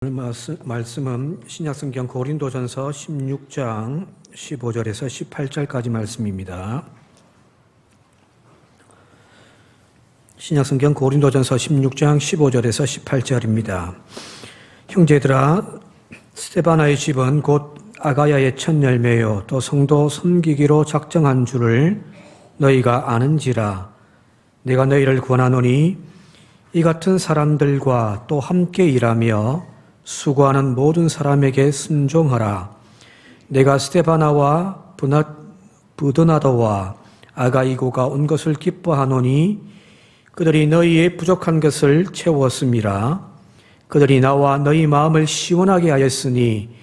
오늘 말씀은 신약성경 고린도전서 16장 15절에서 18절까지 말씀입니다. 신약성경 고린도전서 16장 15절에서 18절입니다. 형제들아, 스데바나의 집은 곧 아가야의 첫 열매요 또 성도 섬기기로 작정한 줄을 너희가 아는지라. 내가 너희를 권하노니 이 같은 사람들과 또 함께 일하며 수고하는 모든 사람에게 순종하라. 내가 스데바나와 부드나더와 아가이고가 온 것을 기뻐하노니 그들이 너희의 부족한 것을 채웠음이라. 그들이 나와 너희 마음을 시원하게 하였으니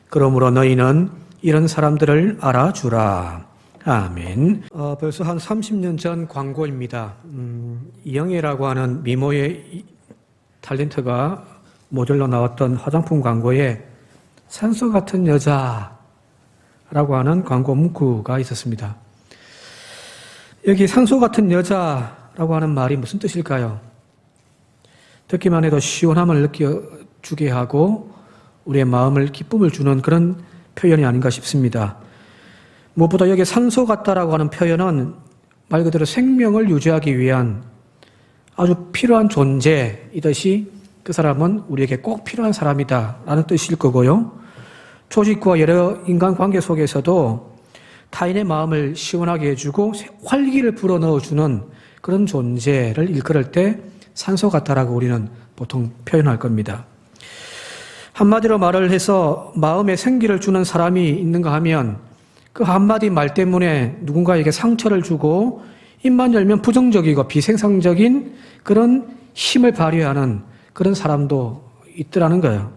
그러므로 너희는 이런 사람들을 알아주라. 아멘. 벌써 한 30년 전 광고입니다. 이영애라고 하는 미모의 탤런트가 모델로 나왔던 화장품 광고에 산소 같은 여자라고 하는 광고 문구가 있었습니다. 여기 산소 같은 여자라고 하는 말이 무슨 뜻일까요? 듣기만 해도 시원함을 느껴주게 하고 우리의 마음을 기쁨을 주는 그런 표현이 아닌가 싶습니다. 무엇보다 여기 산소 같다라고 하는 표현은 말 그대로 생명을 유지하기 위한 아주 필요한 존재이듯이 그 사람은 우리에게 꼭 필요한 사람이다 라는 뜻일 거고요. 조직과 여러 인간관계 속에서도 타인의 마음을 시원하게 해주고 활기를 불어넣어주는 그런 존재를 일컬을 때 산소 같다라고 우리는 보통 표현할 겁니다. 한마디로 말을 해서 마음에 생기를 주는 사람이 있는가 하면 그 한마디 말 때문에 누군가에게 상처를 주고 입만 열면 부정적이고 비생산적인 그런 힘을 발휘하는 그런 사람도 있더라는 거예요.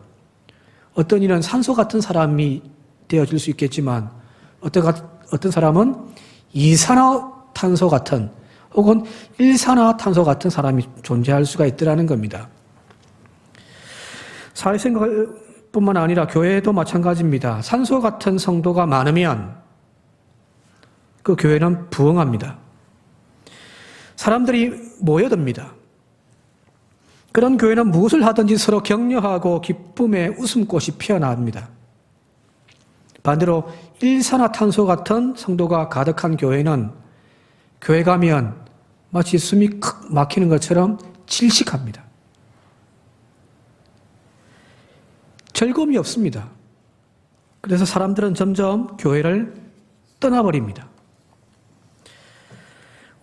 어떤 이는 산소 같은 사람이 되어질 수 있겠지만 어떤 사람은 이산화탄소 같은 혹은 일산화탄소 같은 사람이 존재할 수가 있더라는 겁니다. 사회생활뿐만 아니라 교회도 마찬가지입니다. 산소 같은 성도가 많으면 그 교회는 부흥합니다. 사람들이 모여듭니다. 그런 교회는 무엇을 하든지 서로 격려하고 기쁨의 웃음꽃이 피어납니다. 반대로 일산화탄소 같은 성도가 가득한 교회는 교회 가면 마치 숨이 칵 막히는 것처럼 질식합니다. 즐거움이 없습니다. 그래서 사람들은 점점 교회를 떠나버립니다.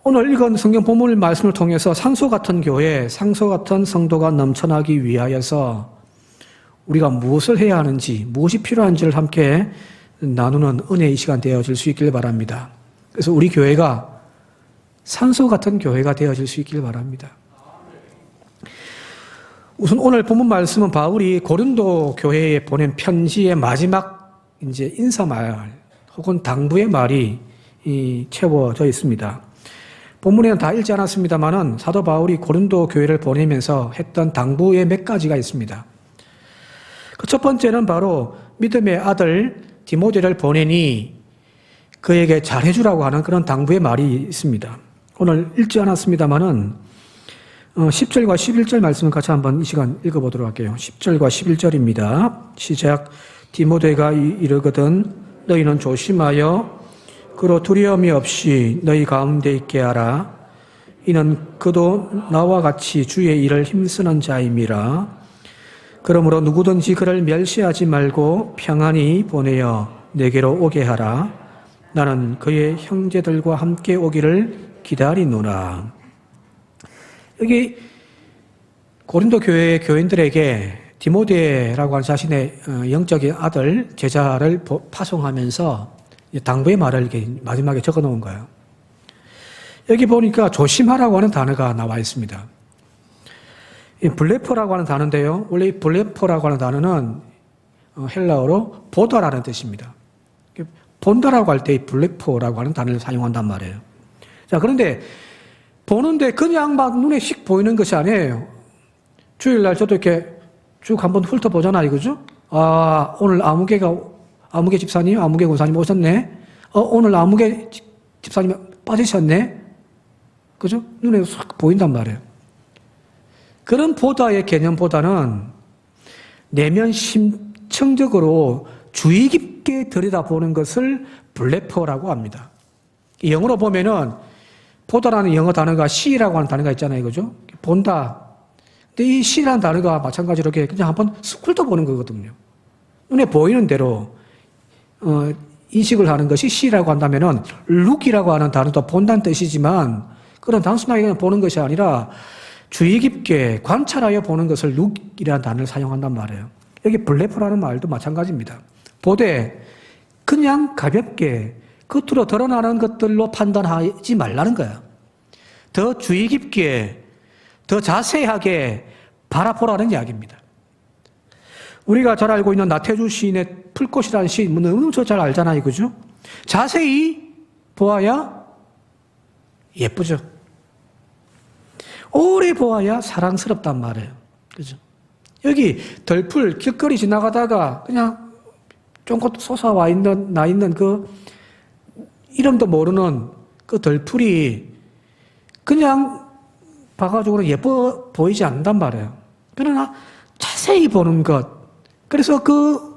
오늘 읽은 성경 본문 말씀을 통해서 산소 같은 교회, 산소 같은 성도가 넘쳐나기 위하여서 우리가 무엇을 해야 하는지, 무엇이 필요한지를 함께 나누는 은혜의 시간 되어질 수 있길 바랍니다. 그래서 우리 교회가 산소 같은 교회가 되어질 수 있길 바랍니다. 우선 오늘 본문 말씀은 바울이 고린도 교회에 보낸 편지의 마지막 인사말 혹은 당부의 말이 채워져 있습니다. 본문에는 다 읽지 않았습니다만은 사도 바울이 고린도 교회를 보내면서 했던 당부의 몇 가지가 있습니다. 그 첫 번째는 바로 믿음의 아들 디모데를 보내니 그에게 잘해주라고 하는 그런 당부의 말이 있습니다. 오늘 읽지 않았습니다만은 10절과 11절 말씀을 같이 한번 이 시간 읽어보도록 할게요. 10절과 11절입니다. 시작. 디모데가 이르거든 너희는 조심하여 그로 두려움이 없이 너희 가운데 있게 하라. 이는 그도 나와 같이 주의 일을 힘쓰는 자임이라. 그러므로 누구든지 그를 멸시하지 말고 평안히 보내어 내게로 오게 하라. 나는 그의 형제들과 함께 오기를 기다리노라. 여기 고린도 교회의 교인들에게 디모데라고 하는 자신의 영적인 아들, 제자를 파송하면서 당부의 말을 이렇게 마지막에 적어 놓은 거예요. 여기 보니까 조심하라고 하는 단어가 나와 있습니다. 이 블레포라고 하는 단어인데요. 원래 이 블레포라고 하는 단어는 헬라어로 보다라는 뜻입니다. 본다라고 할 때 이 블레포라고 하는 단어를 사용한단 말이에요. 자, 그런데 보는데 그냥 막 눈에 씩 보이는 것이 아니에요. 주일날 저도 이렇게 쭉 한번 훑어보잖아요, 이거죠? 아, 오늘 아무개 집사님, 아무개 권사님 오셨네? 오늘 아무개 집사님 빠지셨네? 그죠? 눈에 싹 보인단 말이에요. 그런 보다의 개념보다는 내면 심층적으로 주의 깊게 들여다보는 것을 블레퍼라고 합니다. 영어로 보면은 보다라는 영어 단어가 see라고 하는 단어가 있잖아요. 그죠? 본다. 근데 이 see라는 단어가 마찬가지로 이렇게 그냥 한번 훑어보는 거거든요. 눈에 보이는 대로 인식을 하는 것이 see라고 한다면은 look이라고 하는 단어도 본다는 뜻이지만 그런 단순하게 그냥 보는 것이 아니라 주의 깊게 관찰하여 보는 것을 look이라는 단어를 사용한단 말이에요. 여기 블레퍼라는 말도 마찬가지입니다. 보되 그냥 가볍게 겉으로 드러나는 것들로 판단하지 말라는 거예요. 더 주의 깊게, 더 자세하게 바라보라는 이야기입니다. 우리가 잘 알고 있는 나태주 시인의 풀꽃이라는 시, 너무 잘 알잖아요. 그죠? 자세히 보아야 예쁘죠? 오래 보아야 사랑스럽단 말이에요. 그죠? 여기 덜풀 길거리 지나가다가 그냥 쫑긋 솟아와 있는, 나 있는 그 이름도 모르는 그 덜풀이 그냥 봐가지고는 예뻐 보이지 않는단 말이에요. 그러나 자세히 보는 것, 그래서 그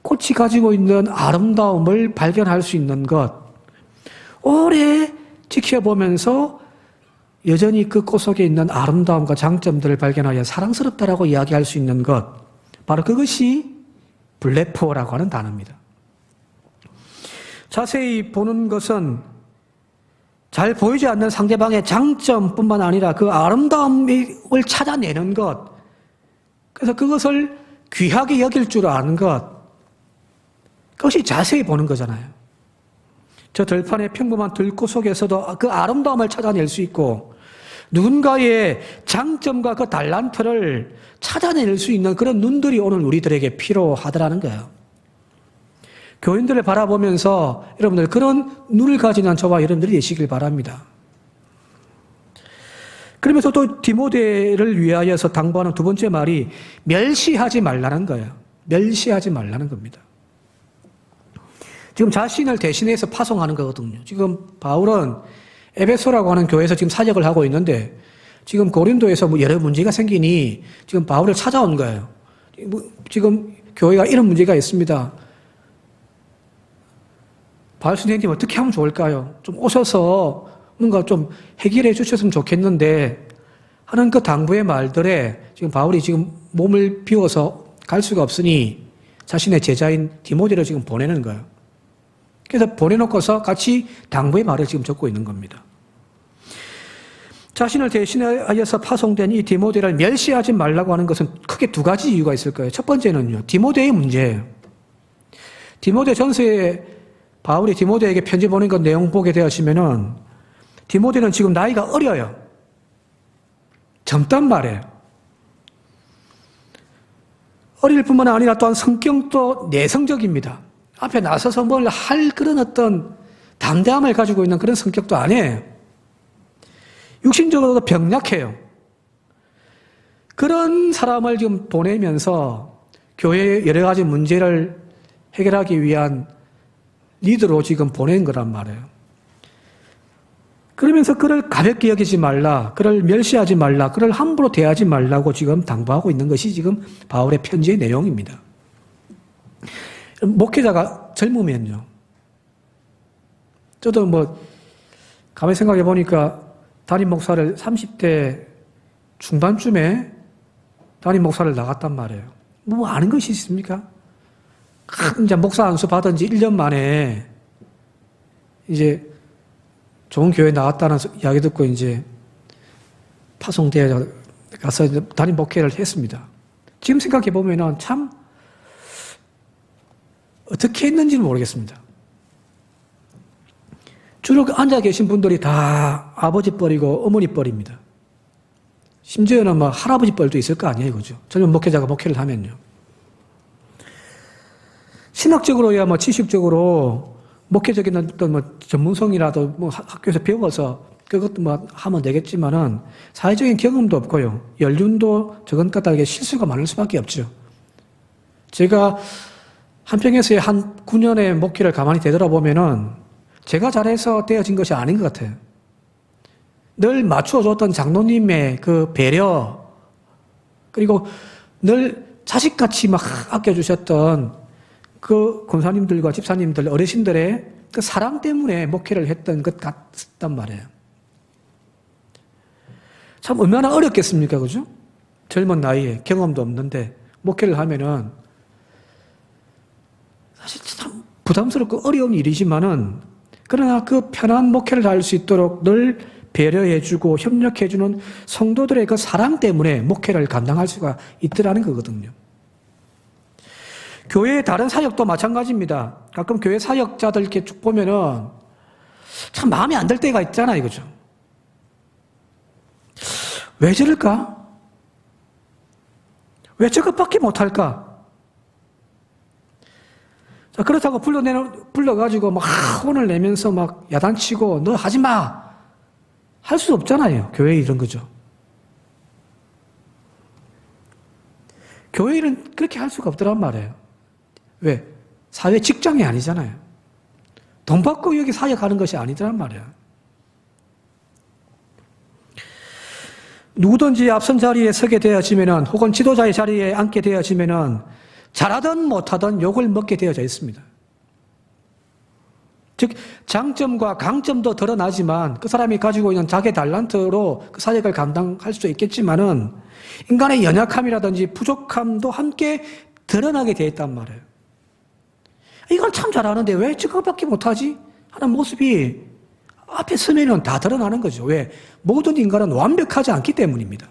꽃이 가지고 있는 아름다움을 발견할 수 있는 것, 오래 지켜보면서 여전히 그 꽃 속에 있는 아름다움과 장점들을 발견하여 사랑스럽다라고 이야기할 수 있는 것, 바로 그것이 블레퍼라고 하는 단어입니다. 자세히 보는 것은 잘 보이지 않는 상대방의 장점뿐만 아니라 그 아름다움을 찾아내는 것, 그래서 그것을 귀하게 여길 줄 아는 것, 그것이 자세히 보는 거잖아요. 저 들판의 평범한 들꽃 속에서도 그 아름다움을 찾아낼 수 있고 누군가의 장점과 그 달란트를 찾아낼 수 있는 그런 눈들이 오늘 우리들에게 필요하더라는 거예요. 교인들을 바라보면서 여러분들 그런 눈을 가지는 저와 여러분들이 되시길 바랍니다. 그러면서 또 디모데를 위하여서 당부하는 두 번째 말이 멸시하지 말라는 거예요. 멸시하지 말라는 겁니다. 지금 자신을 대신해서 파송하는 거거든요. 지금 바울은 에베소라고 하는 교회에서 지금 사역을 하고 있는데 지금 고린도에서 뭐 여러 문제가 생기니 지금 바울을 찾아온 거예요. 지금 교회가 이런 문제가 있습니다. 바울 선생님 어떻게 하면 좋을까요? 좀 오셔서 뭔가 좀 해결해 주셨으면 좋겠는데 하는 그 당부의 말들에 지금 바울이 지금 몸을 비워서 갈 수가 없으니 자신의 제자인 디모데를 지금 보내는 거예요. 그래서 보내놓고서 같이 당부의 말을 지금 적고 있는 겁니다. 자신을 대신하여서 파송된 이 디모데를 멸시하지 말라고 하는 것은 크게 두 가지 이유가 있을 거예요. 첫 번째는요, 디모데의 문제예요. 디모데 전서에 바울이 디모데에게 편지 보낸 것 내용 보게 되시면은 디모데는 지금 나이가 어려요. 젊단 말이에요. 어릴 뿐만 아니라 또한 성격도 내성적입니다. 앞에 나서서 뭘 할 그런 어떤 담대함을 가지고 있는 그런 성격도 아니에요. 육신적으로도 병약해요. 그런 사람을 지금 보내면서 교회의 여러 가지 문제를 해결하기 위한 리더로 지금 보낸 거란 말이에요. 그러면서 그를 가볍게 여기지 말라, 그를 멸시하지 말라, 그를 함부로 대하지 말라고 지금 당부하고 있는 것이 지금 바울의 편지의 내용입니다. 목회자가 젊으면요. 저도 가만히 생각해 보니까 담임 목사를 30대 중반쯤에 담임 목사를 나갔단 말이에요. 뭐 아는 것이 있습니까? 이제 목사 안수 받은 지 1년 만에 이제 좋은 교회 나왔다는 이야기 듣고 이제 파송대에 가서 담임 목회를 했습니다. 지금 생각해 보면은 참 어떻게 했는지는 모르겠습니다. 주로 앉아 계신 분들이 다 아버지 뻘이고 어머니 뻘입니다. 심지어는 할아버지 뻘도 있을 거 아니에요, 그죠? 젊은 목회자가 목회를 하면요. 신학적으로야 지식적으로 목회적인 어떤 전문성이라도 학교에서 배워서 그것도 하면 되겠지만은 사회적인 경험도 없고요. 연륜도 저건 까닭에 실수가 많을 수밖에 없죠. 제가 한평에서의 한 9년의 목회를 가만히 되돌아보면은 제가 잘해서 되어진 것이 아닌 것 같아요. 늘 맞춰줬던 장로님의 그 배려, 그리고 늘 자식같이 막 아껴주셨던 그 권사님들과 집사님들, 어르신들의 그 사랑 때문에 목회를 했던 것 같단 말이에요. 참 얼마나 어렵겠습니까? 그죠? 젊은 나이에 경험도 없는데 목회를 하면은 사실 참 부담스럽고 어려운 일이지만은 그러나 그 편한 목회를 할 수 있도록 늘 배려해주고 협력해주는 성도들의 그 사랑 때문에 목회를 감당할 수가 있더라는 거거든요. 교회의 다른 사역도 마찬가지입니다. 가끔 교회 사역자들 이렇게 쭉 보면은 참 마음에 안 들 때가 있잖아요. 그죠? 왜 저럴까? 왜 저것밖에 못할까? 자, 그렇다고 불러가지고 막 혼을 내면서 막 야단치고 너 하지 마! 할 수 없잖아요. 교회 이런 거죠. 교회 일은 그렇게 할 수가 없더란 말이에요. 왜? 사회 직장이 아니잖아요. 돈 받고 여기 사역하는 것이 아니더란 말이에요. 누구든지 앞선 자리에 서게 되어지면은 혹은 지도자의 자리에 앉게 되어지면은 잘하든 못하든 욕을 먹게 되어져 있습니다. 즉 장점과 강점도 드러나지만 그 사람이 가지고 있는 자기 달란트로 그 사역을 감당할 수도 있겠지만은 인간의 연약함이라든지 부족함도 함께 드러나게 되어 있단 말이에요. 이걸 참 잘하는데 왜 저거밖에 못하지? 하는 모습이 앞에 서면은 다 드러나는 거죠. 왜? 모든 인간은 완벽하지 않기 때문입니다.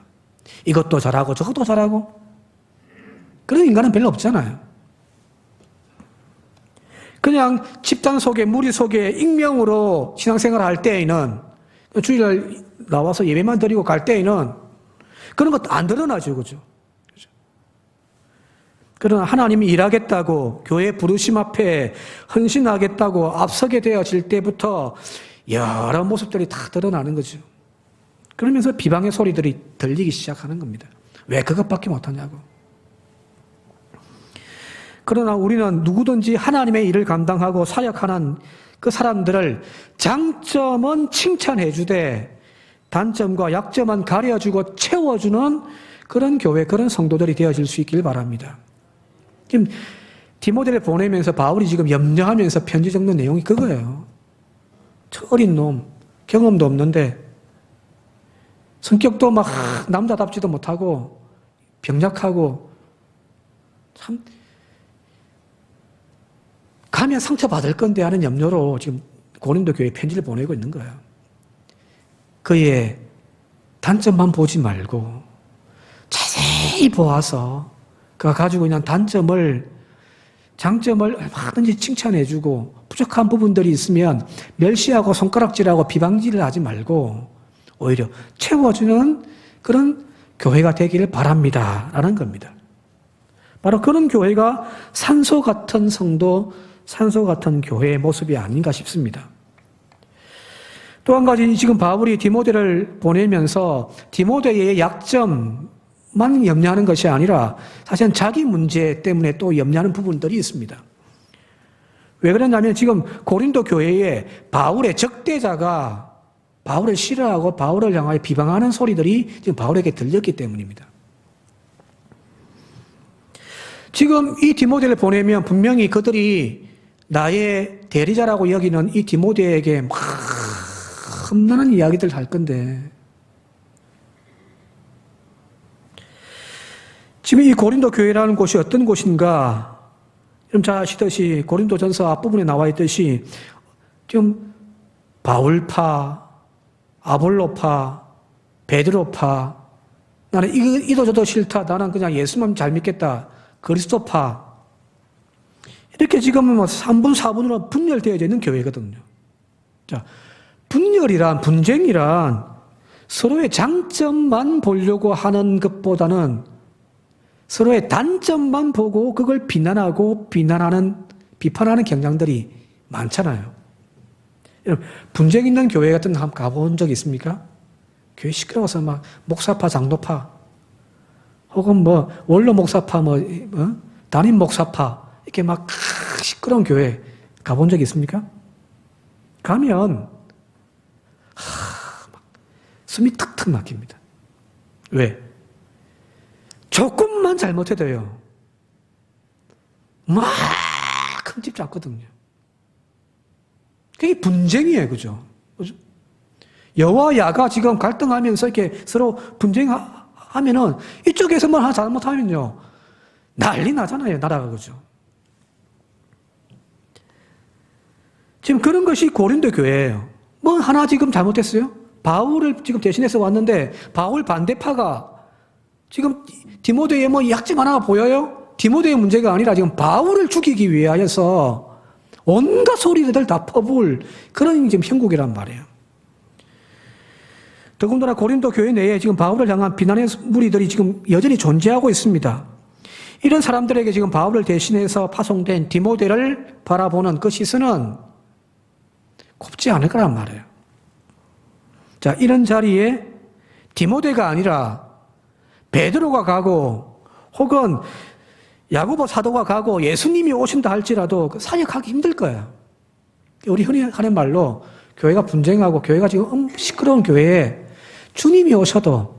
이것도 잘하고 저것도 잘하고 그런 인간은 별로 없잖아요. 그냥 집단 속에 무리 속에 익명으로 신앙생활을 할 때에는 주일날 나와서 예배만 드리고 갈 때에는 그런 것도 안 드러나죠. 그죠? 그러나 하나님이 일하겠다고 교회 부르심 앞에 헌신하겠다고 앞서게 되어질 때부터 여러 모습들이 다 드러나는 거죠. 그러면서 비방의 소리들이 들리기 시작하는 겁니다. 왜 그것밖에 못하냐고. 그러나 우리는 누구든지 하나님의 일을 감당하고 사역하는 그 사람들을 장점은 칭찬해 주되 단점과 약점은 가려주고 채워주는 그런 교회, 그런 성도들이 되어질 수 있길 바랍니다. 지금 디모데를 보내면서 바울이 지금 염려하면서 편지 적는 내용이 그거예요. 저 어린 놈, 경험도 없는데 성격도 막 남자답지도 못하고 병약하고 참 가면 상처받을 건데 하는 염려로 지금 고린도 교회에 편지를 보내고 있는 거예요. 그의 단점만 보지 말고 자세히 보아서 그가 가지고 있는 장점을 얼마든지 칭찬해주고 부족한 부분들이 있으면 멸시하고 손가락질하고 비방질을 하지 말고 오히려 채워주는 그런 교회가 되기를 바랍니다. 라는 겁니다. 바로 그런 교회가 산소 같은 성도, 산소 같은 교회의 모습이 아닌가 싶습니다. 또 한 가지 지금 바울이 디모데를 보내면서 디모데의 약점만 염려하는 것이 아니라 사실은 자기 문제 때문에 또 염려하는 부분들이 있습니다. 왜 그러냐면 지금 고린도 교회에 바울의 적대자가 바울을 싫어하고 바울을 향하여 비방하는 소리들이 지금 바울에게 들렸기 때문입니다. 지금 이 디모데를 보내면 분명히 그들이 나의 대리자라고 여기는 이 디모데에게 막 험난한 이야기들 할 건데 지금 이 고린도 교회라는 곳이 어떤 곳인가? 여러분 잘 아시듯이 고린도전서 앞부분에 나와 있듯이 지금 바울파, 아볼로파, 베드로파, 나는 이도 저도 싫다. 나는 그냥 예수만 잘 믿겠다. 그리스도파. 이렇게 지금은 3분, 4분으로 분열되어져 있는 교회거든요. 자, 분쟁이란 서로의 장점만 보려고 하는 것보다는 서로의 단점만 보고 그걸 비판하는 경향들이 많잖아요. 여러분, 분쟁 있는 교회 같은 데 가본 적 있습니까? 교회 시끄러워서 막 목사파, 장로파, 혹은 원로 목사파, 담임 목사파, 이렇게 막 시끄러운 교회 가본 적 있습니까? 가면, 막 숨이 턱턱 막힙니다. 왜? 조금만 잘못해도요. 막 큰 집 잡거든요. 그게 분쟁이에요. 그죠? 여와 야가 지금 갈등하면서 이렇게 서로 분쟁하면은 이쪽에서만 하나 잘못하면요. 난리 나잖아요. 나라가. 그죠? 지금 그런 것이 고린도 교회예요. 뭐 하나 지금 잘못했어요? 바울을 지금 대신해서 왔는데 바울 반대파가 지금 디모데에 뭐 약점 하나가 보여요? 디모데의 문제가 아니라 지금 바울을 죽이기 위하여서 온갖 소리들 다 퍼부을 그런 지금 형국이란 말이에요. 더군다나 고린도 교회 내에 지금 바울을 향한 비난의 무리들이 지금 여전히 존재하고 있습니다. 이런 사람들에게 지금 바울을 대신해서 파송된 디모데를 바라보는 그 시선은 곱지 않을 거란 말이에요. 자, 이런 자리에 디모데가 아니라 베드로가 가고 혹은 야고보 사도가 가고 예수님이 오신다 할지라도 사역하기 힘들 거예요. 우리 흔히 하는 말로 교회가 분쟁하고 교회가 지금 시끄러운 교회에 주님이 오셔도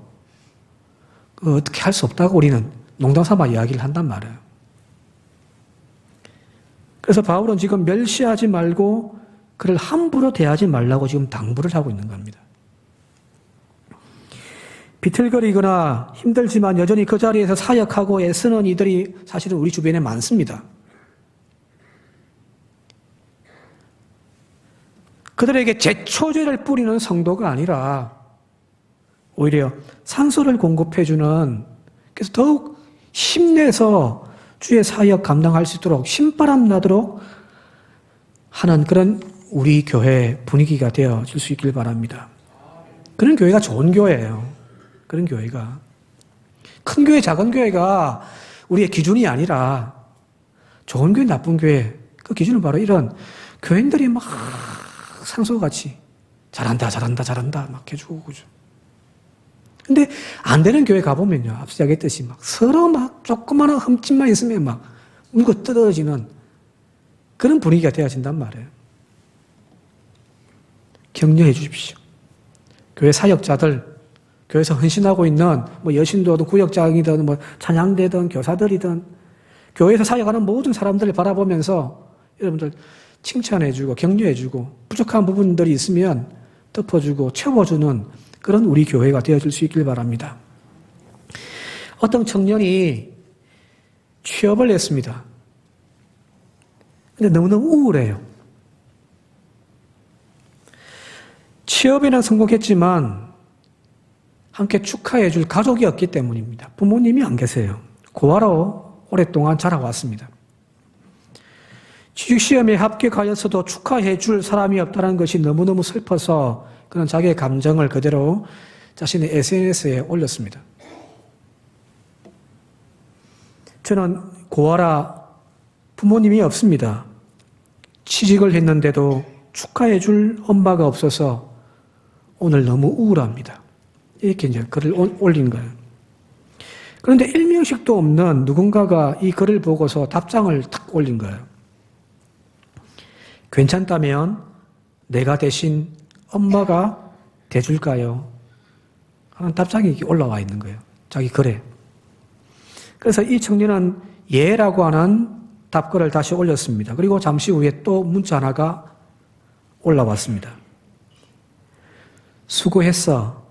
어떻게 할 수 없다고 우리는 농담 삼아 이야기를 한단 말이에요. 그래서 바울은 지금 멸시하지 말고 그를 함부로 대하지 말라고 지금 당부를 하고 있는 겁니다. 비틀거리거나 힘들지만 여전히 그 자리에서 사역하고 애쓰는 이들이 사실은 우리 주변에 많습니다. 그들에게 제초제를 뿌리는 성도가 아니라 오히려 산소를 공급해주는, 그래서 더욱 힘내서 주의 사역 감당할 수 있도록 신바람 나도록 하는 그런 우리 교회 분위기가 되어질 수 있길 바랍니다. 그런 교회가 좋은 교회예요. 그런 교회가. 큰 교회, 작은 교회가 우리의 기준이 아니라 좋은 교회, 나쁜 교회, 그 기준은 바로 이런 교인들이 막 상소같이 잘한다, 잘한다, 잘한다 막 해주고, 그죠. 근데 안 되는 교회 가보면요. 앞서 이야기했듯이 막 서로 막 조그마한 흠집만 있으면 막 물고 뜯어지는 그런 분위기가 되어진단 말이에요. 격려해 주십시오. 교회 사역자들, 교회에서 헌신하고 있는 뭐 여신도든 구역장이든 뭐 찬양대든 교사들이든 교회에서 사역하는 모든 사람들을 바라보면서 여러분들 칭찬해주고 격려해주고 부족한 부분들이 있으면 덮어주고 채워주는 그런 우리 교회가 되어질 수 있길 바랍니다. 어떤 청년이 취업을 했습니다. 근데 너무너무 우울해요. 취업에는 성공했지만 함께 축하해 줄 가족이 없기 때문입니다. 부모님이 안 계세요. 고아로 오랫동안 자라왔습니다. 취직시험에 합격하였어도 축하해 줄 사람이 없다는 것이 너무너무 슬퍼서 그는 자기의 감정을 그대로 자신의 SNS에 올렸습니다. 저는 고아라 부모님이 없습니다. 취직을 했는데도 축하해 줄 엄마가 없어서 오늘 너무 우울합니다. 이렇게 이제 글을 올린 거예요. 그런데 일명씩도 없는 누군가가 이 글을 보고서 답장을 탁 올린 거예요. 괜찮다면 내가 대신 엄마가 돼줄까요? 하는 답장이 올라와 있는 거예요. 자기 글에. 그래서 이 청년은 예라고 하는 답글을 다시 올렸습니다. 그리고 잠시 후에 또 문자 하나가 올라왔습니다. 수고했어.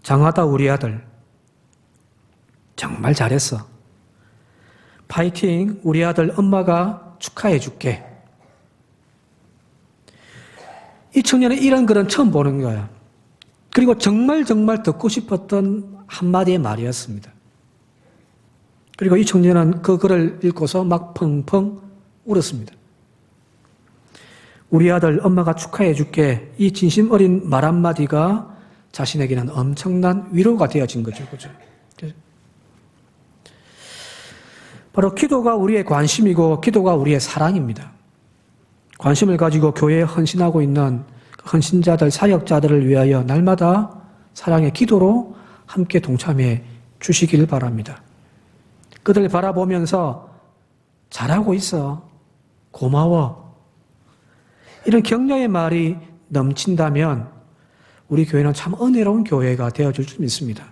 장하다 우리 아들. 정말 잘했어. 파이팅. 우리 아들 엄마가 축하해 줄게. 이 청년은 이런 글은 처음 보는 거예요. 그리고 정말 듣고 싶었던 한마디의 말이었습니다. 그리고 이 청년은 그 글을 읽고서 막 펑펑 울었습니다. 우리 아들 엄마가 축하해 줄게. 이 진심 어린 말 한마디가 자신에게는 엄청난 위로가 되어진 거죠. 그죠? 바로 기도가 우리의 관심이고 기도가 우리의 사랑입니다. 관심을 가지고 교회에 헌신하고 있는 헌신자들, 사역자들을 위하여 날마다 사랑의 기도로 함께 동참해 주시길 바랍니다. 그들 바라보면서 잘하고 있어. 고마워. 이런 격려의 말이 넘친다면 우리 교회는 참 은혜로운 교회가 되어줄 줄 믿습니다.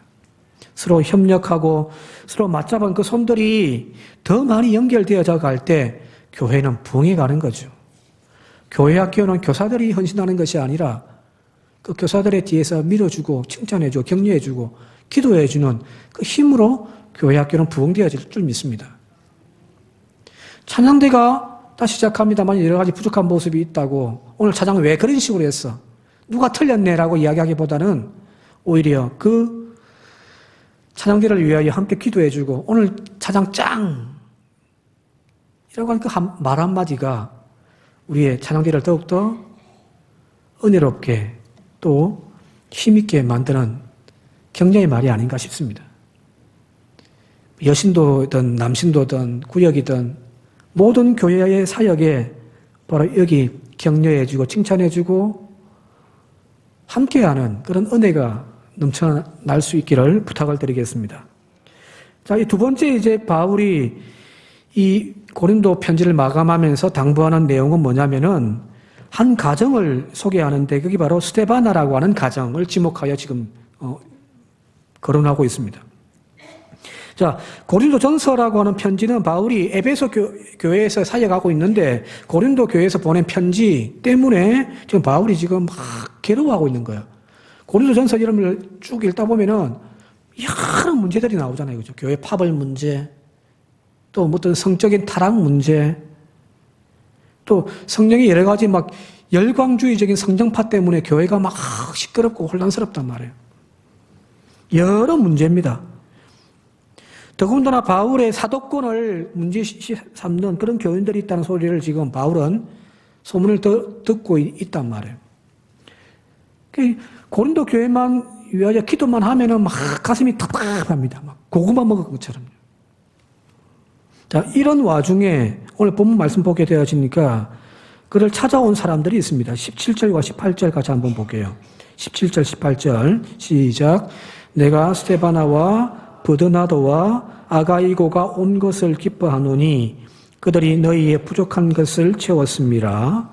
서로 협력하고 서로 맞잡은 그 손들이 더 많이 연결되어져 갈 때 교회는 부흥해 가는 거죠. 교회 학교는 교사들이 헌신하는 것이 아니라 그 교사들의 뒤에서 밀어주고 칭찬해주고 격려해주고 기도해주는 그 힘으로 교회 학교는 부흥되어질 줄 믿습니다. 찬양대가 다시 시작합니다만 여러 가지 부족한 모습이 있다고 오늘 찬양 왜 그런 식으로 했어? 누가 틀렸네라고 이야기하기보다는 오히려 그 찬양대를 위하여 함께 기도해주고 오늘 찬양 짱! 이라고 하는 그 말 한마디가 우리의 찬양대를 더욱더 은혜롭게 또 힘있게 만드는 격려의 말이 아닌가 싶습니다. 여신도든 남신도든 구역이든 모든 교회의 사역에 바로 여기 격려해주고 칭찬해주고 함께하는 그런 은혜가 넘쳐날 수 있기를 부탁을 드리겠습니다. 자, 이 두 번째 이제 바울이 이 고린도 편지를 마감하면서 당부하는 내용은 뭐냐면은 한 가정을 소개하는데 그게 바로 스데바나라고 하는 가정을 지목하여 지금 거론하고 있습니다. 자, 고린도 전서라고 하는 편지는 바울이 에베소 교회에서 사역하고 있는데 고린도 교회에서 보낸 편지 때문에 지금 바울이 지금 막 괴로워하고 있는 거예요. 고린도 전서 이름을 쭉 읽다 보면은 여러 문제들이 나오잖아요. 그죠? 교회 파벌 문제, 또 어떤 성적인 타락 문제, 또 성령의 여러 가지 막 열광주의적인 성정파 때문에 교회가 막 시끄럽고 혼란스럽단 말이에요. 여러 문제입니다. 더군다나 바울의 사도권을 문제 삼는 그런 교인들이 있다는 소리를 지금 바울은 소문을 듣고 있단 말이에요. 고린도 교회만 위하여 기도만 하면은 막 가슴이 답답합니다. 막 고구마 먹은 것처럼. 자, 이런 와중에 오늘 본문 말씀 보게 되어지니까 그를 찾아온 사람들이 있습니다. 17절과 18절 같이 한번 볼게요. 17절, 18절 시작. 내가 스데바나와 버드나도와 아가이고가 온 것을 기뻐하노니 그들이 너희의 부족한 것을 채웠음이라.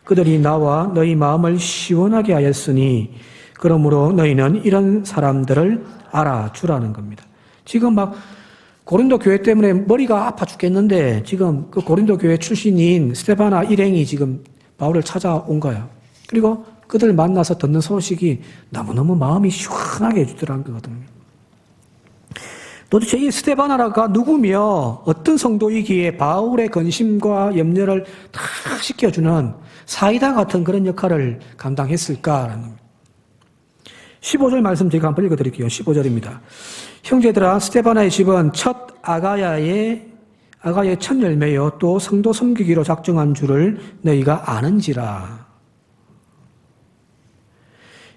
그들이 나와 너희 마음을 시원하게 하였으니 그러므로 너희는 이런 사람들을 알아주라는 겁니다. 지금 막 고린도 교회 때문에 머리가 아파 죽겠는데 지금 그 고린도 교회 출신인 스데바나 일행이 지금 바울을 찾아온 거예요. 그리고 그들 만나서 듣는 소식이 너무너무 마음이 시원하게 해주더라는 거거든요. 도대체 이 스데바나가 누구며 어떤 성도이기에 바울의 근심과 염려를 다 식혀주는 사이다 같은 그런 역할을 감당했을까라는 겁니다. 15절 말씀 제가 한번 읽어드릴게요. 15절입니다. 형제들아, 스데바나의 집은 첫 아가야의 첫 열매요 또 성도 섬기기로 작정한 줄을 너희가 아는지라.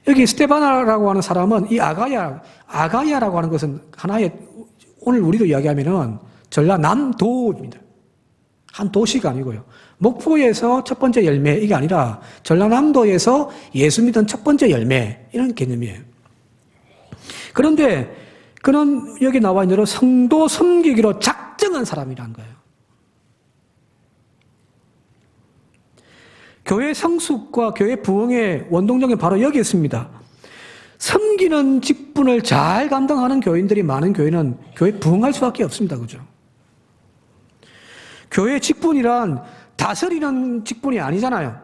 여기 스데바나라고 하는 사람은 이 아가야라고 하는 것은 하나의 오늘 우리도 이야기하면은 전라남도입니다. 한 도시가 아니고요. 목포에서 첫 번째 열매 이게 아니라 전라남도에서 예수 믿은 첫 번째 열매 이런 개념이에요. 그런데 그는 여기 나와 있는 대로 성도 섬기기로 작정한 사람이라는 거예요. 교회 성숙과 교회 부흥의 원동력은 바로 여기 있습니다. 섬기는 직분을 잘 감당하는 교인들이 많은 교회는 교회 부흥할 수밖에 없습니다. 그죠? 교회 직분이란 다스리는 직분이 아니잖아요.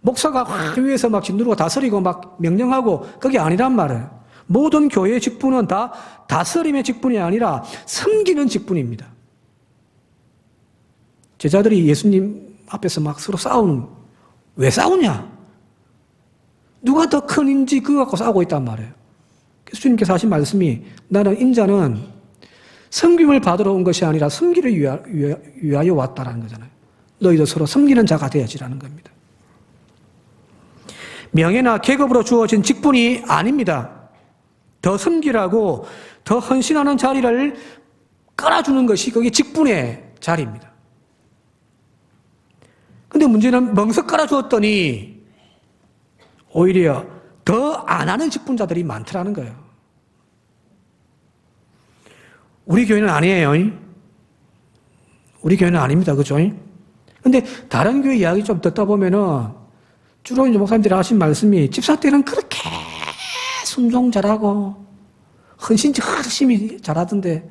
목사가 위에서 막 짓누르고 다스리고 막 명령하고 그게 아니란 말이에요. 모든 교회의 직분은 다 다스림의 직분이 아니라 섬기는 직분입니다. 제자들이 예수님 앞에서 막 서로 싸우는, 왜 싸우냐? 누가 더 큰인지 그거 갖고 싸우고 있단 말이에요. 그래서 주님께서 하신 말씀이 나는 인자는 섬김을 받으러 온 것이 아니라 섬기를 위하여 왔다라는 거잖아요. 너희도 서로 섬기는 자가 되어지라는 겁니다. 명예나 계급으로 주어진 직분이 아닙니다. 더 섬기라고 더 헌신하는 자리를 깔아주는 것이 그게 직분의 자리입니다. 근데 문제는 멍석 깔아주었더니 오히려 더 안 하는 직분자들이 많더라는 거예요. 우리 교회는 아니에요. 우리 교회는 아닙니다. 그죠? 근데 다른 교회 이야기 좀 듣다 보면은 주로 이제 목사님들이 하신 말씀이 집사 때는 그렇게 순종 잘하고 헌신 열심히 잘하던데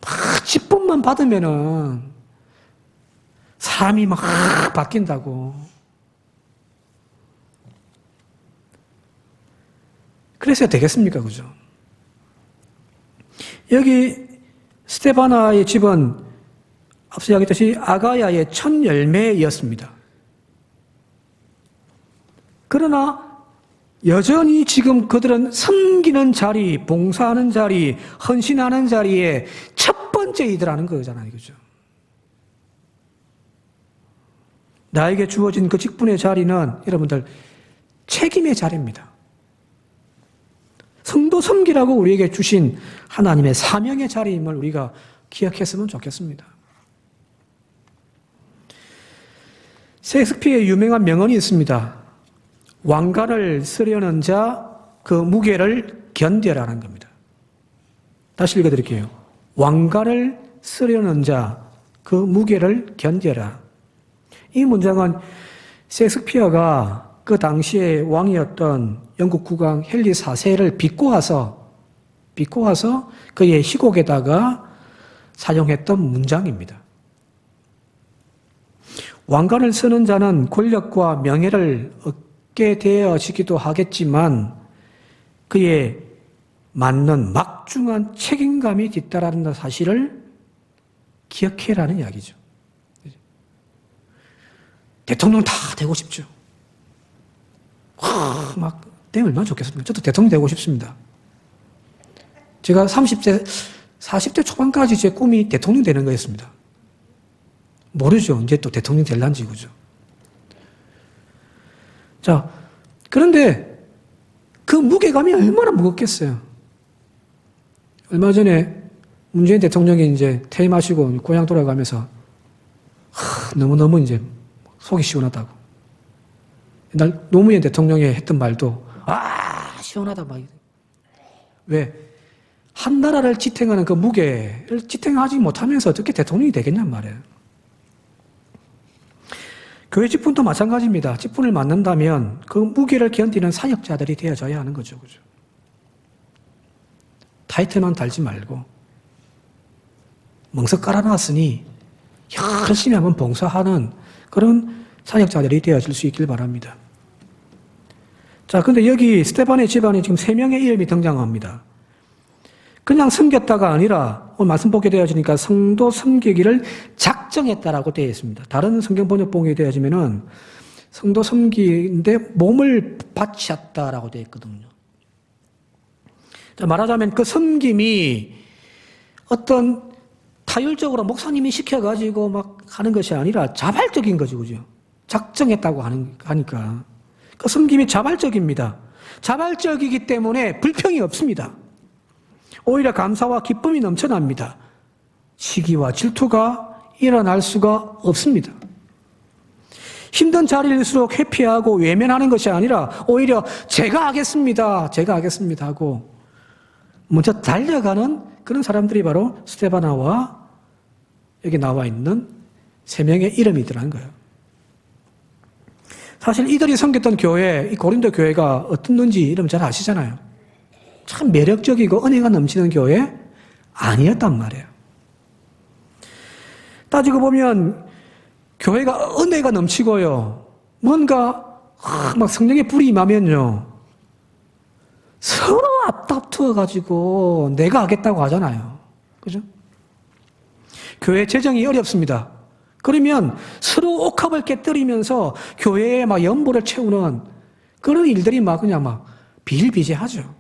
막 직분만 받으면은 사람이 막 바뀐다고. 그래서 되겠습니까? 그죠? 여기 스테바나의 집은 앞서 이야기했듯이 아가야의 첫 열매였습니다. 그러나 여전히 지금 그들은 섬기는 자리, 봉사하는 자리, 헌신하는 자리에 첫 번째이더라는 거잖아요. 그죠? 나에게 주어진 그 직분의 자리는 여러분들 책임의 자리입니다. 성도 섬기라고 우리에게 주신 하나님의 사명의 자리임을 우리가 기억했으면 좋겠습니다. 셰익스피어의 유명한 명언이 있습니다. 왕관을 쓰려는 자 그 무게를 견뎌라는 겁니다. 다시 읽어드릴게요. 왕관을 쓰려는 자 그 무게를 견뎌라. 이 문장은 셰익스피어가 그 당시에 왕이었던 영국 국왕 헨리 4세를 비꼬아서 그의 희곡에다가 사용했던 문장입니다. 왕관을 쓰는 자는 권력과 명예를 얻게 되어지기도 하겠지만 그에 맞는 막중한 책임감이 뒤따르는 사실을 기억해라는 이야기죠. 대통령 다 되고 싶죠. 막 되면 얼마나 좋겠습니까? 저도 대통령 되고 싶습니다. 제가 30대, 40대 초반까지 제 꿈이 대통령 되는 거였습니다. 모르죠. 언제 또 대통령 될란지, 그죠? 자, 그런데 그 무게감이 얼마나 무겁겠어요. 얼마 전에 문재인 대통령이 이제 퇴임하시고 고향 돌아가면서 너무너무 이제 속이 시원하다고. 옛날 노무현 대통령이 했던 말도 시원하다 막. 왜? 한 나라를 지탱하는 그 무게를 지탱하지 못하면서 어떻게 대통령이 되겠냔 말이에요. 교회 직분도 마찬가지입니다. 직분을 맡는다면 그 무게를 견디는 사역자들이 되어져야 하는 거죠. 그죠? 타이틀만 달지 말고 멍석 깔아놨으니 열심히 한번 봉사하는 그런 사역자들이 되어질 수 있길 바랍니다. 자, 근데 여기 스테반의 집안에 지금 3명의 이름이 등장합니다. 그냥 섬겼다가 아니라 오늘 말씀 보게 되어지니까 성도 섬기기를 작정했다라고 되어 있습니다. 다른 성경 번역본이 되어지면은 성도 섬기는데 몸을 바쳤다라고 되어 있거든요. 자, 말하자면 그 섬김이 어떤 타율적으로 목사님이 시켜가지고 막 하는 것이 아니라 자발적인 거죠, 그죠? 작정했다고 하니까. 그 섬김이 자발적입니다. 자발적이기 때문에 불평이 없습니다. 오히려 감사와 기쁨이 넘쳐납니다. 시기와 질투가 일어날 수가 없습니다. 힘든 자리일수록 회피하고 외면하는 것이 아니라 오히려 제가 하겠습니다 하고 먼저 달려가는 그런 사람들이 바로 스테바나와 여기 나와 있는 3명의 이름이더라는 거예요. 사실 이들이 섬겼던 교회, 이 고린도 교회가 어떻는지 여러분 잘 아시잖아요. 참 매력적이고 은혜가 넘치는 교회 아니었단 말이에요. 따지고 보면 교회가 은혜가 넘치고요. 뭔가 막 성령의 불이 임하면요. 서로 앞다투어가지고 내가 하겠다고 하잖아요. 그죠? 교회 재정이 어렵습니다. 그러면 서로 옥합을 깨뜨리면서 교회에 막 연보를 채우는 그런 일들이 막 그냥 막 비일비재하죠.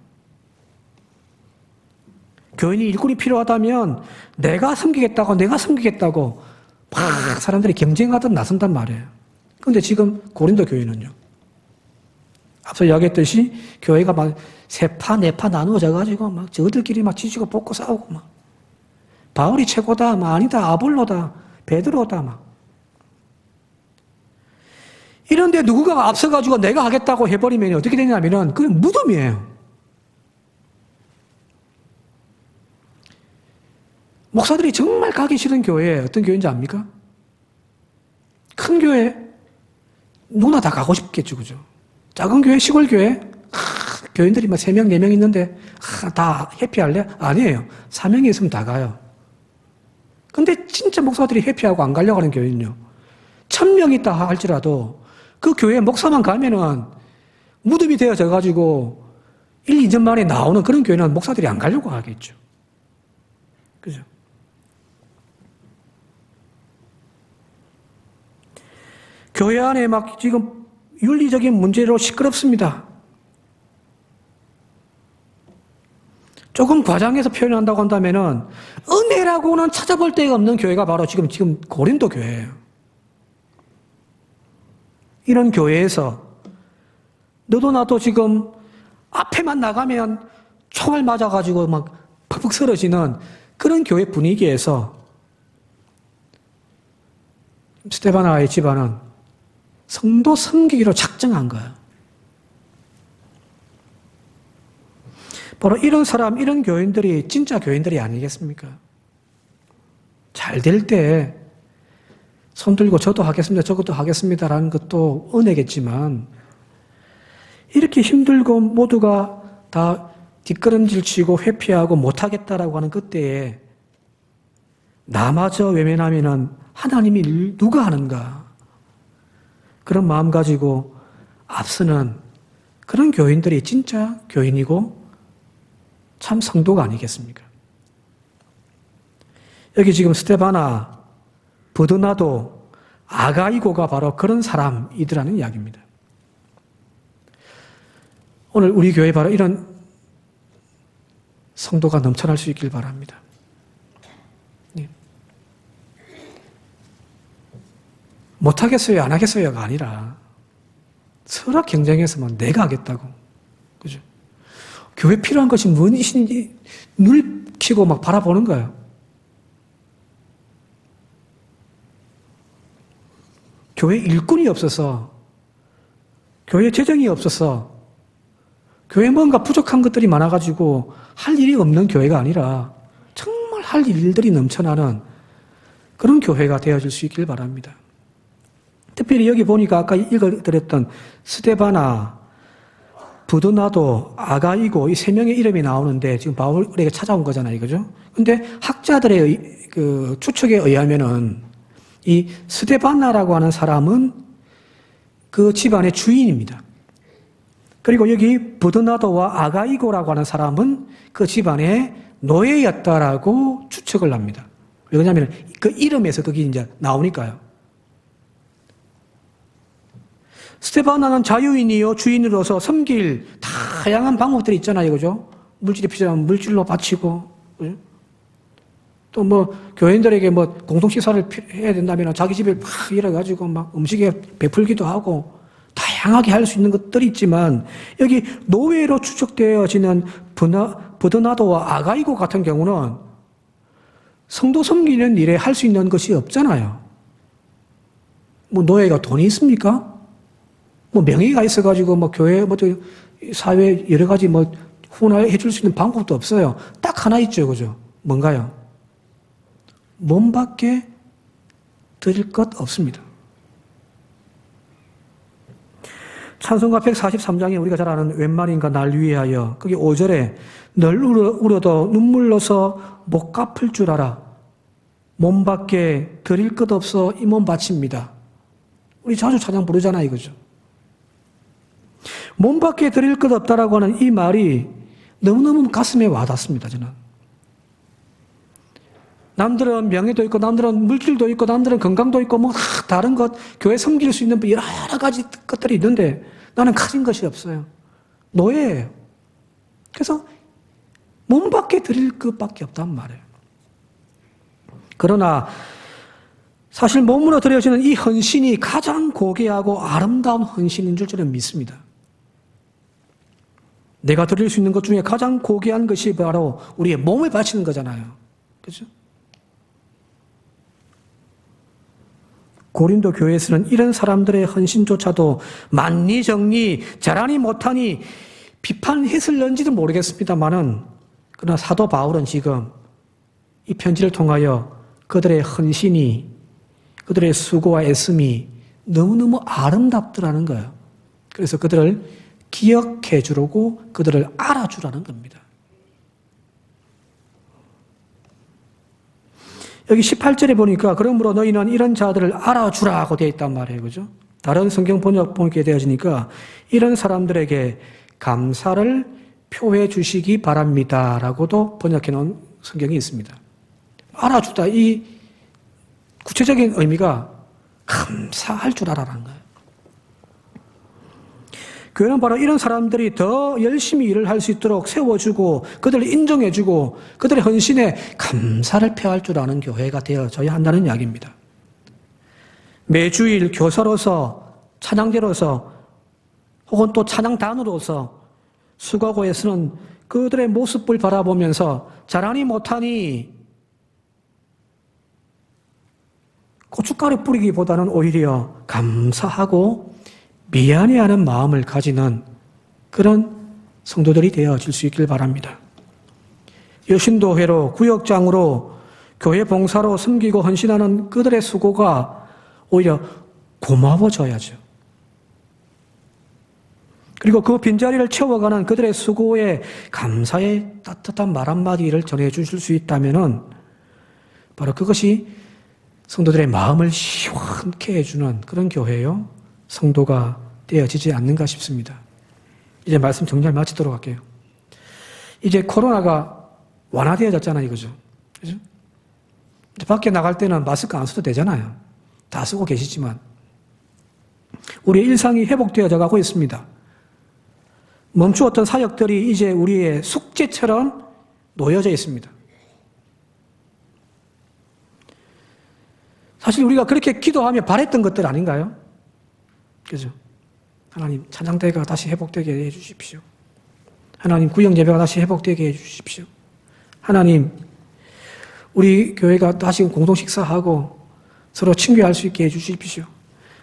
교인이 일꾼이 필요하다면 내가 섬기겠다고 막 사람들이 경쟁하듯 나선단 말이에요. 그런데 지금 고린도 교회는요. 앞서 이야기했듯이 교회가 막 세 파, 네 파 나누어져 가지고 막 저들끼리 막 지지고 볶고 싸우고 막 바울이 최고다, 막 아니다, 아볼로다, 베드로다 막. 이런데 누군가가 앞서가지고 내가 하겠다고 해버리면 어떻게 되냐면은 그게 무덤이에요. 목사들이 정말 가기 싫은 교회 어떤 교회인지 압니까? 큰 교회 누구나 다 가고 싶겠죠, 그죠? 작은 교회, 시골 교회 교인들이 막 3명, 4명 있는데 다 해피할래? 아니에요. 4명이 있으면 다 가요. 근데 진짜 목사들이 해피하고 안 가려고 하는 교회는요. 1000명 있다 할지라도 그 교회 목사만 가면은 무덤이 되어져 가지고 1, 2년 만에 나오는 그런 교회는 목사들이 안 가려고 하겠죠. 그죠? 교회 안에 막 지금 윤리적인 문제로 시끄럽습니다. 조금 과장해서 표현한다고 한다면은 은혜라고는 찾아볼 데가 없는 교회가 바로 지금 고린도 교회예요. 이런 교회에서 너도 나도 지금 앞에만 나가면 총알 맞아가지고 막 팍팍 쓰러지는 그런 교회 분위기에서 스데바나의 집안은 성도 섬기기로 작정한 거예요. 바로 이런 사람, 이런 교인들이 진짜 교인들이 아니겠습니까? 잘 될 때 손 들고 저도 하겠습니다, 저것도 하겠습니다라는 것도 은혜겠지만 이렇게 힘들고 모두가 다 뒷걸음질 치고 회피하고 못하겠다라고 하는 그때에 나마저 외면하면은 하나님이 누가 하는가? 그런 마음 가지고 앞서는 그런 교인들이 진짜 교인이고 참 성도가 아니겠습니까? 여기 지금 스데바나, 버드나도, 아가이고가 바로 그런 사람이더라는 이야기입니다. 오늘 우리 교회에 바로 이런 성도가 넘쳐날 수 있길 바랍니다. 네. 못하겠어요, 안 하겠어요가 아니라 서로 경쟁해서만 내가 하겠다고. 그죠? 교회 필요한 것이 무엇인지 눈을 켜고 막 바라보는 거예요. 교회 일꾼이 없어서, 교회 재정이 없어서, 교회에 뭔가 부족한 것들이 많아가지고 할 일이 없는 교회가 아니라 정말 할 일들이 넘쳐나는 그런 교회가 되어질 수 있길 바랍니다. 특별히 여기 보니까 아까 읽어드렸던 스데바나, 부드나도, 아가이고 이 세 명의 이름이 나오는데 지금 바울에게 찾아온 거잖아요, 그죠? 근데 학자들의 그 추측에 의하면은 이 스데바나라고 하는 사람은 그 집안의 주인입니다. 그리고 여기 부드나도와 아가이고라고 하는 사람은 그 집안의 노예였다라고 추측을 합니다. 왜냐하면 그 이름에서 그게 이제 나오니까요. 스데바나는 자유인이요, 주인으로서 섬길 다양한 방법들이 있잖아요, 그죠? 물질이 필요하면 물질로 바치고, 그죠? 또 뭐 교인들에게 뭐 공동 식사를 해야 된다면 자기 집에 막 이래가지고 막 음식에 베풀기도 하고 다양하게 할 수 있는 것들이 있지만 여기 노예로 추측되어지는 버드나도와 아가이고 같은 경우는 성도 섬기는 일에 할 수 있는 것이 없잖아요. 뭐 노예가 돈이 있습니까? 뭐 명예가 있어가지고 뭐 교회 뭐 사회 여러 가지 뭐 후원해 줄 수 있는 방법도 없어요. 딱 하나 있죠, 그죠? 뭔가요? 몸밖에 드릴 것 없습니다. 찬송가 143장에 우리가 잘 아는 웬말인가 날 위하여, 거기 5절에 널 울어도 눈물로서 못 갚을 줄 알아. 몸밖에 드릴 것 없어 이 몸 바칩니다. 우리 자주 찬양 부르잖아요, 이거죠. 몸밖에 드릴 것 없다라고 하는 이 말이 너무너무 가슴에 와닿습니다, 저는. 남들은 명예도 있고, 남들은 물질도 있고, 남들은 건강도 있고, 뭐 다른 것, 교회 섬길 수 있는 여러 가지 것들이 있는데 나는 가진 것이 없어요. 노예예요. 그래서 몸밖에 드릴 것밖에 없단 말이에요. 그러나 사실 몸으로 드려지는 이 헌신이 가장 고귀하고 아름다운 헌신인 줄 저는 믿습니다. 내가 드릴 수 있는 것 중에 가장 고귀한 것이 바로 우리의 몸을 바치는 거잖아요. 그렇죠? 고린도 교회에서는 이런 사람들의 헌신조차도 많니 적니 잘하니 못하니 비판했을런지도 모르겠습니다만은 그러나 사도 바울은 지금 이 편지를 통하여 그들의 헌신이, 그들의 수고와 애씀이 너무너무 아름답더라는 거예요. 그래서 그들을 기억해 주려고, 그들을 알아주라는 겁니다. 여기 18절에 보니까 그러므로 너희는 이런 자들을 알아주라고 되어 있단 말이에요. 그죠? 다른 성경 번역 보게 되어지니까 이런 사람들에게 감사를 표해 주시기 바랍니다. 라고도 번역해 놓은 성경이 있습니다. 알아주다. 이 구체적인 의미가 감사할 줄 알아라는 거예요. 교회는 바로 이런 사람들이 더 열심히 일을 할 수 있도록 세워주고 그들을 인정해주고 그들의 헌신에 감사를 표할 줄 아는 교회가 되어져야 한다는 이야기입니다. 매주일 교사로서 찬양대로서 혹은 또 찬양단으로서 수고하고 애쓰는 그들의 모습을 바라보면서 잘하니 못하니 고춧가루 뿌리기보다는 오히려 감사하고 미안해하는 마음을 가지는 그런 성도들이 되어질 수 있길 바랍니다. 여신도회로 구역장으로 교회 봉사로 섬기고 헌신하는 그들의 수고가 오히려 고마워져야죠. 그리고 그 빈자리를 채워가는 그들의 수고에 감사의 따뜻한 말 한마디를 전해주실 수 있다면 바로 그것이 성도들의 마음을 시원케 해주는 그런 교회요 성도가 되어지지 않는가 싶습니다. 이제 말씀 정리를 마치도록 할게요. 이제 코로나가 완화되어졌잖아요. 이거죠. 그죠? 이제 밖에 나갈 때는 마스크 안 써도 되잖아요. 다 쓰고 계시지만 우리의 일상이 회복되어져 가고 있습니다. 멈추었던 사역들이 이제 우리의 숙제처럼 놓여져 있습니다. 사실 우리가 그렇게 기도하며 바랬던 것들 아닌가요? 그죠? 하나님 찬양대회가 다시 회복되게 해주십시오. 하나님 구역예배가 다시 회복되게 해주십시오. 하나님 우리 교회가 다시 공동식사하고 서로 친교할 수 있게 해주십시오.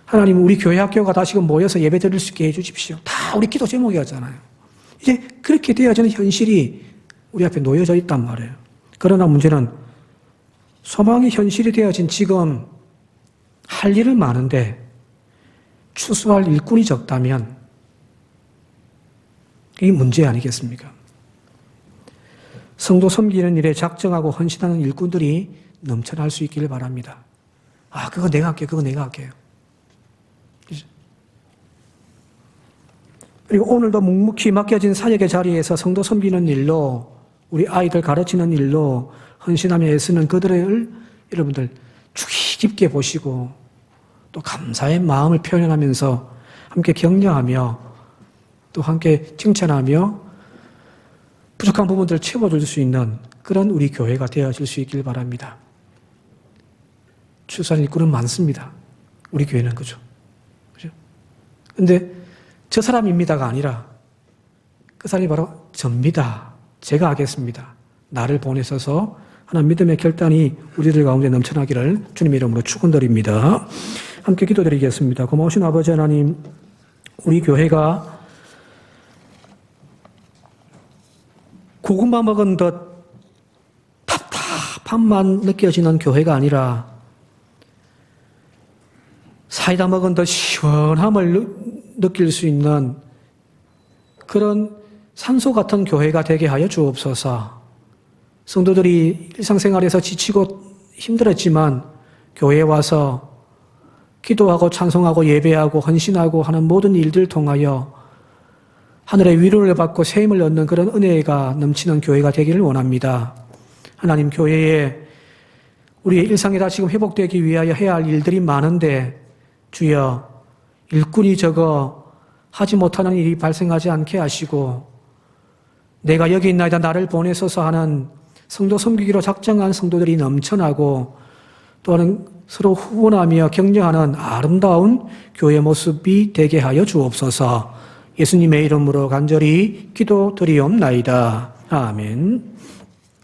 하나님 우리 교회 학교가 다시금 모여서 예배 드릴 수 있게 해주십시오. 다 우리 기도 제목이었잖아요. 이제 그렇게 되어지는 현실이 우리 앞에 놓여져 있단 말이에요. 그러나 문제는 소망이 현실이 되어진 지금 할 일은 많은데 추수할 일꾼이 적다면 이게 문제 아니겠습니까? 성도 섬기는 일에 작정하고 헌신하는 일꾼들이 넘쳐날 수 있기를 바랍니다. 아, 그거 내가 할게요. 그거 내가 할게요. 그리고 오늘도 묵묵히 맡겨진 사역의 자리에서 성도 섬기는 일로 우리 아이들 가르치는 일로 헌신하며 애쓰는 그들을 여러분들 주의 깊게 보시고 또 감사의 마음을 표현하면서 함께 격려하며 또 함께 칭찬하며 부족한 부분들을 채워줄 수 있는 그런 우리 교회가 되어질 수 있길 바랍니다. 추수할 일꾼은 많습니다. 우리 교회는 그죠? 그죠? 근데 저 사람입니다가 아니라 그 사람이 바로 접니다. 제가 하겠습니다. 나를 보내셔서 하나님 믿음의 결단이 우리들 가운데 넘쳐나기를 주님의 이름으로 축원드립니다. 함께 기도드리겠습니다. 고마우신 아버지 하나님, 우리 교회가 고구마 먹은 듯 답답함만 느껴지는 교회가 아니라 사이다 먹은 듯 시원함을 느낄 수 있는 그런 산소 같은 교회가 되게 하여 주옵소서. 성도들이 일상생활에서 지치고 힘들었지만 교회에 와서 기도하고 찬송하고 예배하고 헌신하고 하는 모든 일들을 통하여 하늘의 위로를 받고 세임을 얻는 그런 은혜가 넘치는 교회가 되기를 원합니다. 하나님, 교회에 우리의 일상이 다 지금 회복되기 위하여 해야 할 일들이 많은데 주여 일꾼이 적어 하지 못하는 일이 발생하지 않게 하시고 내가 여기 있나이다 나를 보내소서 하는 성도 섬기기로 작정한 성도들이 넘쳐나고 또한 서로 후원하며 격려하는 아름다운 교회 모습이 되게 하여 주옵소서. 예수님의 이름으로 간절히 기도드리옵나이다. 아멘.